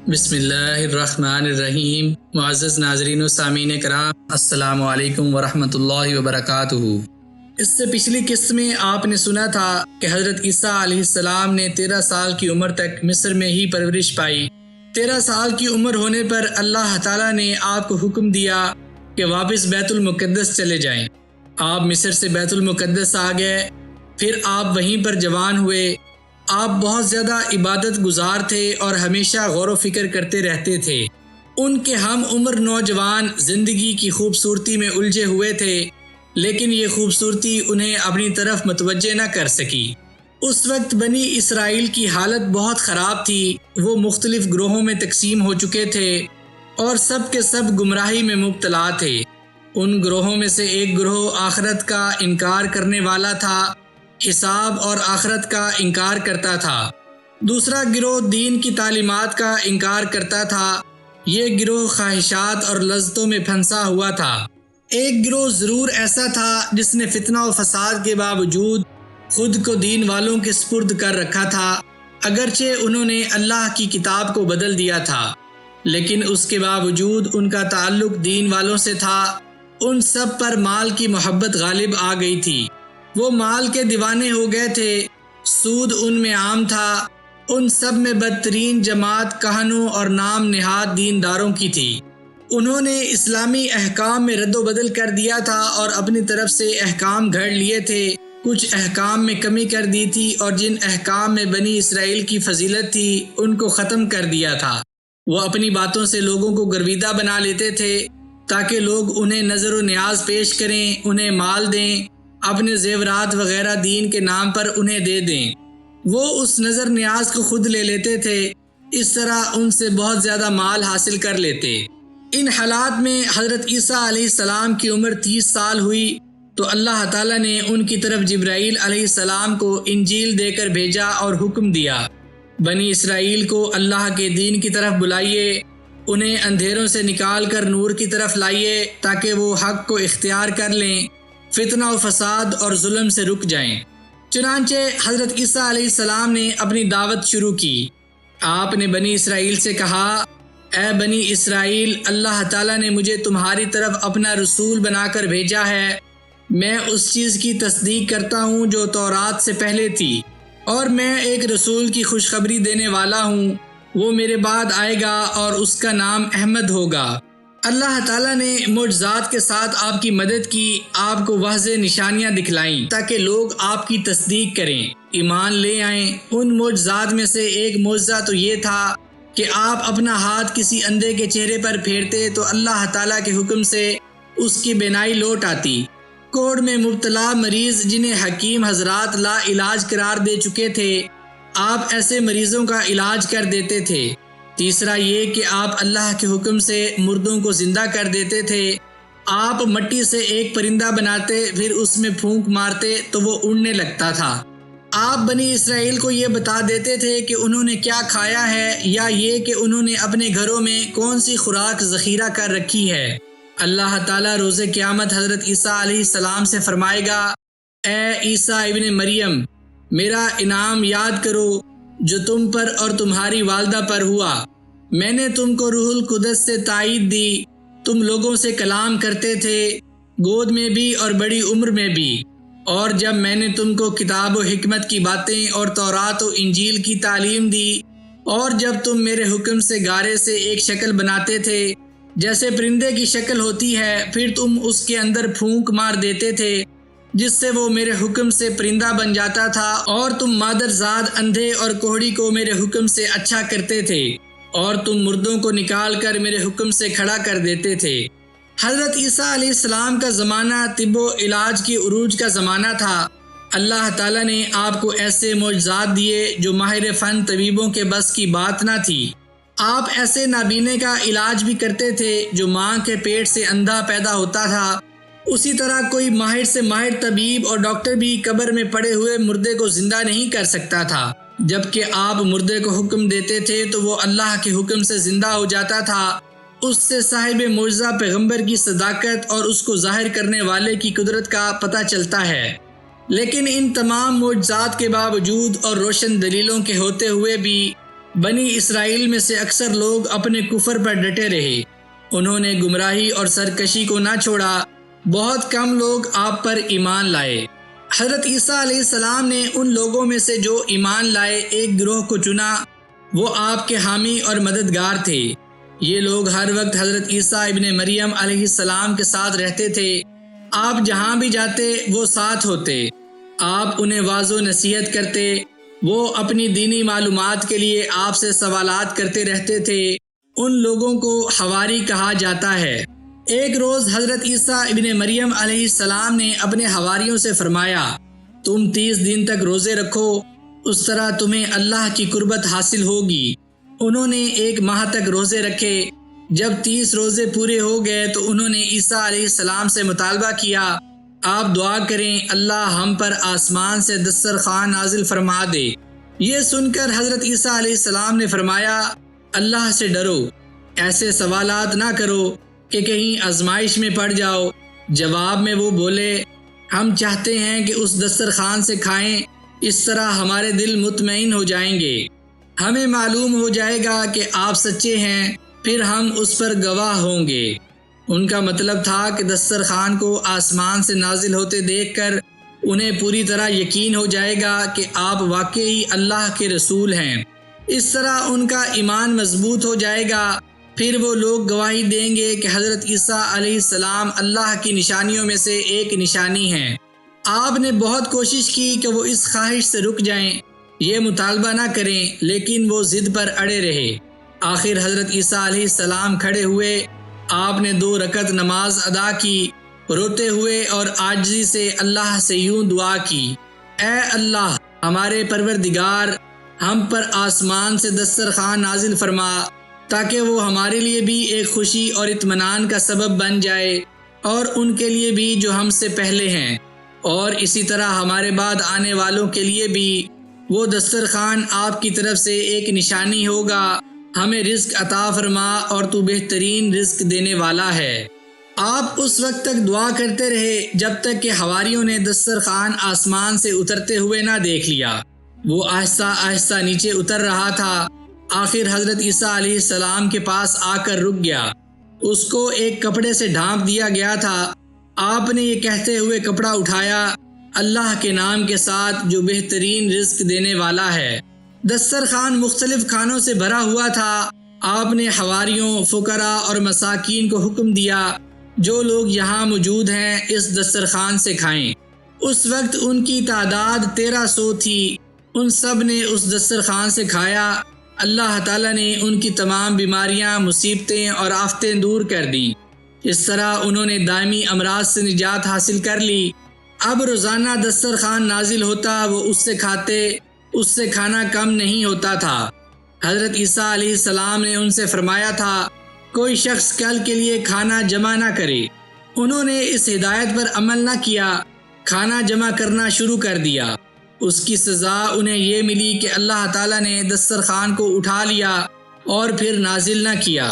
بسم اللہ الرحمن الرحیم۔ معزز ناظرین و سامعین کرام، السلام علیکم ورحمۃ اللہ وبرکاتہ۔ اس سے پچھلی قسط میں آپ نے سنا تھا کہ حضرت عیسیٰ علیہ السلام نے 13 سال کی عمر تک مصر میں ہی پرورش پائی۔ 13 سال کی عمر ہونے پر اللہ تعالیٰ نے آپ کو حکم دیا کہ واپس بیت المقدس چلے جائیں۔ آپ مصر سے بیت المقدس آ گئے، پھر آپ وہیں پر جوان ہوئے۔ آپ بہت زیادہ عبادت گزار تھے اور ہمیشہ غور و فکر کرتے رہتے تھے۔ ان کے ہم عمر نوجوان زندگی کی خوبصورتی میں الجھے ہوئے تھے، لیکن یہ خوبصورتی انہیں اپنی طرف متوجہ نہ کر سکی۔ اس وقت بنی اسرائیل کی حالت بہت خراب تھی۔ وہ مختلف گروہوں میں تقسیم ہو چکے تھے اور سب کے سب گمراہی میں مبتلا تھے۔ ان گروہوں میں سے ایک گروہ آخرت کا انکار کرنے والا تھا، حساب اور آخرت کا انکار کرتا تھا۔ دوسرا گروہ دین کی تعلیمات کا انکار کرتا تھا۔ یہ گروہ خواہشات اور لذتوں میں پھنسا ہوا تھا۔ ایک گروہ ضرور ایسا تھا جس نے فتنہ و فساد کے باوجود خود کو دین والوں کے سپرد کر رکھا تھا، اگرچہ انہوں نے اللہ کی کتاب کو بدل دیا تھا، لیکن اس کے باوجود ان کا تعلق دین والوں سے تھا۔ ان سب پر مال کی محبت غالب آ گئی تھی۔ وہ مال کے دیوانے ہو گئے تھے، سود ان میں عام تھا۔ ان سب میں بدترین جماعت کہنوں اور نام نہاد دینداروں کی تھی۔ انہوں نے اسلامی احکام میں رد و بدل کر دیا تھا اور اپنی طرف سے احکام گھڑ لیے تھے۔ کچھ احکام میں کمی کر دی تھی اور جن احکام میں بنی اسرائیل کی فضیلت تھی ان کو ختم کر دیا تھا۔ وہ اپنی باتوں سے لوگوں کو گرویدہ بنا لیتے تھے تاکہ لوگ انہیں نظر و نیاز پیش کریں، انہیں مال دیں، اپنے زیورات وغیرہ دین کے نام پر انہیں دے دیں۔ وہ اس نظر نیاز کو خود لے لیتے تھے، اس طرح ان سے بہت زیادہ مال حاصل کر لیتے۔ ان حالات میں حضرت عیسیٰ علیہ السلام کی عمر 30 سال ہوئی تو اللہ تعالیٰ نے ان کی طرف جبرائیل علیہ السلام کو انجیل دے کر بھیجا اور حکم دیا، بنی اسرائیل کو اللہ کے دین کی طرف بلائیے، انہیں اندھیروں سے نکال کر نور کی طرف لائیے تاکہ وہ حق کو اختیار کر لیں، فتنہ و فساد اور ظلم سے رک جائیں۔ چنانچہ حضرت عیسیٰ علیہ السلام نے اپنی دعوت شروع کی۔ آپ نے بنی اسرائیل سے کہا، اے بنی اسرائیل، اللہ تعالیٰ نے مجھے تمہاری طرف اپنا رسول بنا کر بھیجا ہے۔ میں اس چیز کی تصدیق کرتا ہوں جو تورات سے پہلے تھی، اور میں ایک رسول کی خوشخبری دینے والا ہوں۔ وہ میرے بعد آئے گا اور اس کا نام احمد ہوگا۔ اللہ تعالیٰ نے معجزات کے ساتھ آپ کی مدد کی، آپ کو واضح نشانیاں دکھلائیں تاکہ لوگ آپ کی تصدیق کریں، ایمان لے آئیں۔ ان معجزات میں سے ایک معجزہ تو یہ تھا کہ آپ اپنا ہاتھ کسی اندھے کے چہرے پر پھیرتے تو اللہ تعالیٰ کے حکم سے اس کی بینائی لوٹ آتی۔ کوڑ میں مبتلا مریض جنہیں حکیم حضرات لا علاج قرار دے چکے تھے، آپ ایسے مریضوں کا علاج کر دیتے تھے۔ تیسرا یہ کہ آپ اللہ کے حکم سے مردوں کو زندہ کر دیتے تھے۔ آپ مٹی سے ایک پرندہ بناتے، پھر اس میں پھونک مارتے تو وہ اڑنے لگتا تھا۔ آپ بنی اسرائیل کو یہ بتا دیتے تھے کہ انہوں نے کیا کھایا ہے، یا یہ کہ انہوں نے اپنے گھروں میں کون سی خوراک ذخیرہ کر رکھی ہے۔ اللہ تعالیٰ روز قیامت حضرت عیسیٰ علیہ السلام سے فرمائے گا، اے عیسیٰ ابن مریم، میرا انعام یاد کرو جو تم پر اور تمہاری والدہ پر ہوا۔ میں نے تم کو روح القدس سے تائید دی، تم لوگوں سے کلام کرتے تھے، گود میں بھی اور بڑی عمر میں بھی، اور جب میں نے تم کو کتاب و حکمت کی باتیں اور تورات و انجیل کی تعلیم دی، اور جب تم میرے حکم سے گارے سے ایک شکل بناتے تھے جیسے پرندے کی شکل ہوتی ہے، پھر تم اس کے اندر پھونک مار دیتے تھے جس سے وہ میرے حکم سے پرندہ بن جاتا تھا، اور تم مادرزاد اندھے اور کوہڑی کو میرے حکم سے اچھا کرتے تھے، اور تم مردوں کو نکال کر میرے حکم سے کھڑا کر دیتے تھے۔ حضرت عیسیٰ علیہ السلام کا زمانہ طب و علاج کی عروج کا زمانہ تھا۔ اللہ تعالیٰ نے آپ کو ایسے معجزات دیے جو ماہر فن طبیبوں کے بس کی بات نہ تھی۔ آپ ایسے نابینے کا علاج بھی کرتے تھے جو ماں کے پیٹ سے اندھا پیدا ہوتا تھا۔ اسی طرح کوئی ماہر سے ماہر طبیب اور ڈاکٹر بھی قبر میں پڑے ہوئے مردے کو زندہ نہیں کر سکتا تھا۔ جبکہ آپ مردے کو حکم دیتے تھے تو وہ اللہ کے حکم سے زندہ ہو جاتا تھا۔ اس سے صاحب معجزہ پیغمبر کی صداقت اور اس کو ظاہر کرنے والے کی قدرت کا پتہ چلتا ہے۔ لیکن ان تمام معجزات کے باوجود اور روشن دلیلوں کے ہوتے ہوئے بھی بنی اسرائیل میں سے اکثر لوگ اپنے کفر پر ڈٹے رہے، انہوں نے گمراہی اور سرکشی کو نہ چھوڑا، بہت کم لوگ آپ پر ایمان لائے۔ حضرت عیسیٰ علیہ السلام نے ان لوگوں میں سے جو ایمان لائے ایک گروہ کو چنا، وہ آپ کے حامی اور مددگار تھے۔ یہ لوگ ہر وقت حضرت عیسیٰ ابن مریم علیہ السلام کے ساتھ رہتے تھے، آپ جہاں بھی جاتے وہ ساتھ ہوتے، آپ انہیں واعظ و نصیحت کرتے، وہ اپنی دینی معلومات کے لیے آپ سے سوالات کرتے رہتے تھے۔ ان لوگوں کو حواری کہا جاتا ہے۔ ایک روز حضرت عیسیٰ ابن مریم علیہ السلام نے اپنے حواریوں سے فرمایا، تم 30 دن تک روزے رکھو، اس طرح تمہیں اللہ کی قربت حاصل ہوگی۔ انہوں نے 1 ماہ تک روزے رکھے۔ جب 30 روزے پورے ہو گئے تو انہوں نے عیسیٰ علیہ السلام سے مطالبہ کیا، آپ دعا کریں اللہ ہم پر آسمان سے دسترخوان نازل فرما دے۔ یہ سن کر حضرت عیسیٰ علیہ السلام نے فرمایا، اللہ سے ڈرو، ایسے سوالات نہ کرو کہ کہیں آزمائش میں پڑ جاؤ۔ جواب میں وہ بولے، ہم چاہتے ہیں کہ اس دسترخوان سے کھائیں، اس طرح ہمارے دل مطمئن ہو جائیں گے، ہمیں معلوم ہو جائے گا کہ آپ سچے ہیں، پھر ہم اس پر گواہ ہوں گے۔ ان کا مطلب تھا کہ دسترخوان کو آسمان سے نازل ہوتے دیکھ کر انہیں پوری طرح یقین ہو جائے گا کہ آپ واقعی اللہ کے رسول ہیں۔ اس طرح ان کا ایمان مضبوط ہو جائے گا، پھر وہ لوگ گواہی دیں گے کہ حضرت عیسیٰ علیہ السلام اللہ کی نشانیوں میں سے ایک نشانی ہیں۔ آپ نے بہت کوشش کی کہ وہ اس خواہش سے رک جائیں، یہ مطالبہ نہ کریں، لیکن وہ ضد پر اڑے رہے۔ آخر حضرت عیسیٰ علیہ السلام کھڑے ہوئے، آپ نے 2 رکعت نماز ادا کی، روتے ہوئے اور عاجزی سے اللہ سے یوں دعا کی، اے اللہ ہمارے پروردگار، ہم پر آسمان سے دسترخوان نازل فرما تاکہ وہ ہمارے لیے بھی ایک خوشی اور اطمینان کا سبب بن جائے، اور ان کے لیے بھی جو ہم سے پہلے ہیں، اور اسی طرح ہمارے بعد آنے والوں کے لیے بھی۔ وہ دسترخوان آپ کی طرف سے ایک نشانی ہوگا، ہمیں رزق عطا فرما اور تو بہترین رزق دینے والا ہے۔ آپ اس وقت تک دعا کرتے رہے جب تک کہ حواریوں نے دسترخوان آسمان سے اترتے ہوئے نہ دیکھ لیا۔ وہ آہستہ آہستہ نیچے اتر رہا تھا۔ آخر حضرت عیسیٰ علیہ السلام کے پاس آ کر رک گیا، اس کو ایک کپڑے سے ڈھانپ دیا گیا تھا۔ آپ نے یہ کہتے ہوئے کپڑا اٹھایا، اللہ کے نام کے ساتھ جو بہترین رزق دینے والا ہے۔ دسترخوان مختلف کھانوں سے بھرا ہوا تھا۔ آپ نے حواریوں، فقراء اور مساکین کو حکم دیا، جو لوگ یہاں موجود ہیں اس دسترخوان سے کھائیں۔ اس وقت ان کی تعداد 1300 تھی۔ ان سب نے اس دسترخوان سے کھایا۔ اللہ تعالیٰ نے ان کی تمام بیماریاں، مصیبتیں اور آفتیں دور کر دیں۔ اس طرح انہوں نے دائمی امراض سے نجات حاصل کر لی۔ اب روزانہ دسترخوان نازل ہوتا، وہ اس سے کھاتے، اس سے کھانا کم نہیں ہوتا تھا۔ حضرت عیسیٰ علیہ السلام نے ان سے فرمایا تھا، کوئی شخص کل کے لیے کھانا جمع نہ کرے۔ انہوں نے اس ہدایت پر عمل نہ کیا، کھانا جمع کرنا شروع کر دیا۔ اس کی سزا انہیں یہ ملی کہ اللہ تعالیٰ نے دسترخوان کو اٹھا لیا اور پھر نازل نہ کیا۔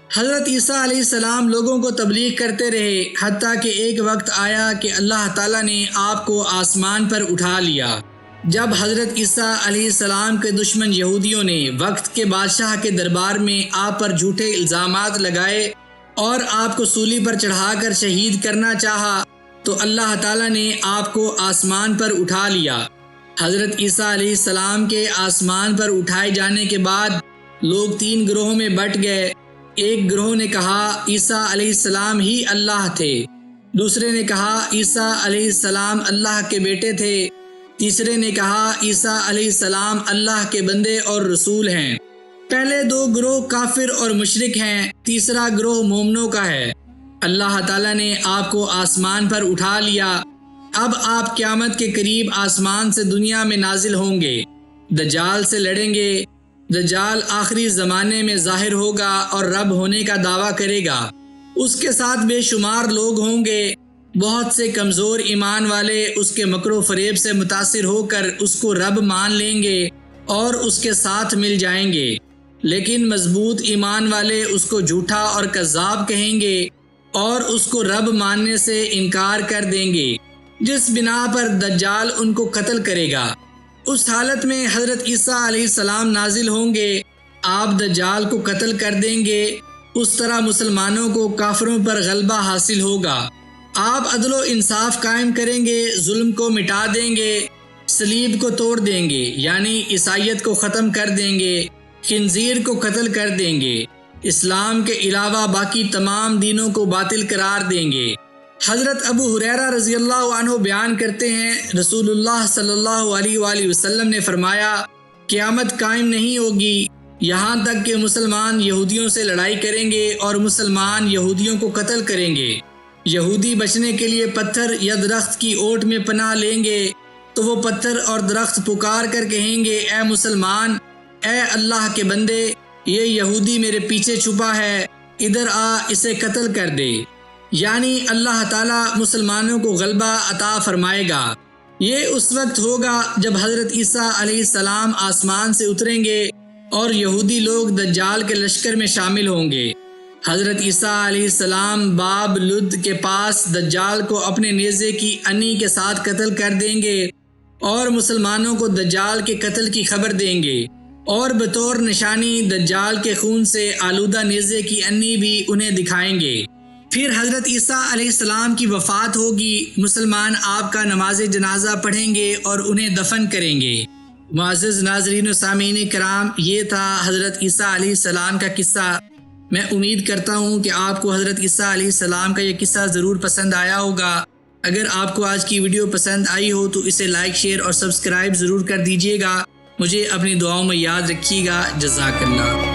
حضرت عیسیٰ علیہ السلام لوگوں کو تبلیغ کرتے رہے، حتیٰ کہ ایک وقت آیا کہ اللہ تعالیٰ نے آپ کو آسمان پر اٹھا لیا۔ جب حضرت عیسیٰ علیہ السلام کے دشمن یہودیوں نے وقت کے بادشاہ کے دربار میں آپ پر جھوٹے الزامات لگائے اور آپ کو سولی پر چڑھا کر شہید کرنا چاہا، تو اللہ تعالیٰ نے آپ کو آسمان پر اٹھا لیا۔ حضرت عیسیٰ علیہ السلام کے آسمان پر اٹھائے جانے کے بعد لوگ 3 گروہوں میں بٹ گئے۔ ایک گروہ نے کہا عیسیٰ علیہ السلام ہی اللہ تھے، دوسرے نے کہا عیسیٰ علیہ السلام اللہ کے بیٹے تھے، تیسرے نے کہا عیسیٰ علیہ السلام اللہ کے بندے اور رسول ہیں۔ پہلے 2 گروہ کافر اور مشرک ہیں، تیسرا گروہ مومنوں کا ہے۔ اللہ تعالیٰ نے آپ کو آسمان پر اٹھا لیا۔ اب آپ قیامت کے قریب آسمان سے دنیا میں نازل ہوں گے، دجال سے لڑیں گے۔ دجال آخری زمانے میں ظاہر ہوگا اور رب ہونے کا دعویٰ کرے گا۔ اس کے ساتھ بے شمار لوگ ہوں گے۔ بہت سے کمزور ایمان والے اس کے مکر و فریب سے متاثر ہو کر اس کو رب مان لیں گے اور اس کے ساتھ مل جائیں گے، لیکن مضبوط ایمان والے اس کو جھوٹا اور کذاب کہیں گے اور اس کو رب ماننے سے انکار کر دیں گے، جس بنا پر دجال ان کو قتل کرے گا۔ اس حالت میں حضرت عیسیٰ علیہ السلام نازل ہوں گے آپ دجال کو قتل کر دیں گے اس طرح مسلمانوں کو کافروں پر غلبہ حاصل ہوگا۔ آپ عدل و انصاف قائم کریں گے، ظلم کو مٹا دیں گے، صلیب کو توڑ دیں گے یعنی عیسائیت کو ختم کر دیں گے، خنزیر کو قتل کر دیں گے، اسلام کے علاوہ باقی تمام دینوں کو باطل قرار دیں گے۔ حضرت ابو ہریرہ رضی اللہ عنہ بیان کرتے ہیں رسول اللہ صلی اللہ علیہ وآلہ وسلم نے فرمایا قیامت قائم نہیں ہوگی یہاں تک کہ مسلمان یہودیوں سے لڑائی کریں گے اور مسلمان یہودیوں کو قتل کریں گے۔ یہودی بچنے کے لیے پتھر یا درخت کی اوٹ میں پناہ لیں گے تو وہ پتھر اور درخت پکار کر کہیں گے اے مسلمان، اے اللہ کے بندے، یہ یہودی میرے پیچھے چھپا ہے، ادھر آ اسے قتل کر دے۔ یعنی اللہ تعالیٰ مسلمانوں کو غلبہ عطا فرمائے گا۔ یہ اس وقت ہوگا جب حضرت عیسیٰ علیہ السلام آسمان سے اتریں گے اور یہودی لوگ دجال کے لشکر میں شامل ہوں گے۔ حضرت عیسیٰ علیہ السلام باب لد کے پاس دجال کو اپنے نیزے کی انی کے ساتھ قتل کر دیں گے اور مسلمانوں کو دجال کے قتل کی خبر دیں گے، اور بطور نشانی دجال کے خون سے آلودہ نیزے کی انی بھی انہیں دکھائیں گے۔ پھر حضرت عیسیٰ علیہ السلام کی وفات ہوگی، مسلمان آپ کا نماز جنازہ پڑھیں گے اور انہیں دفن کریں گے۔ معزز ناظرین و سامعین کرام، یہ تھا حضرت عیسیٰ علیہ السلام کا قصہ۔ میں امید کرتا ہوں کہ آپ کو حضرت عیسیٰ علیہ السلام کا یہ قصہ ضرور پسند آیا ہوگا۔ اگر آپ کو آج کی ویڈیو پسند آئی ہو تو اسے لائک، شیئر اور سبسکرائب ضرور کر دیجیے گا۔ مجھے اپنی دعاؤں میں یاد رکھیے گا۔ جزاک اللہ۔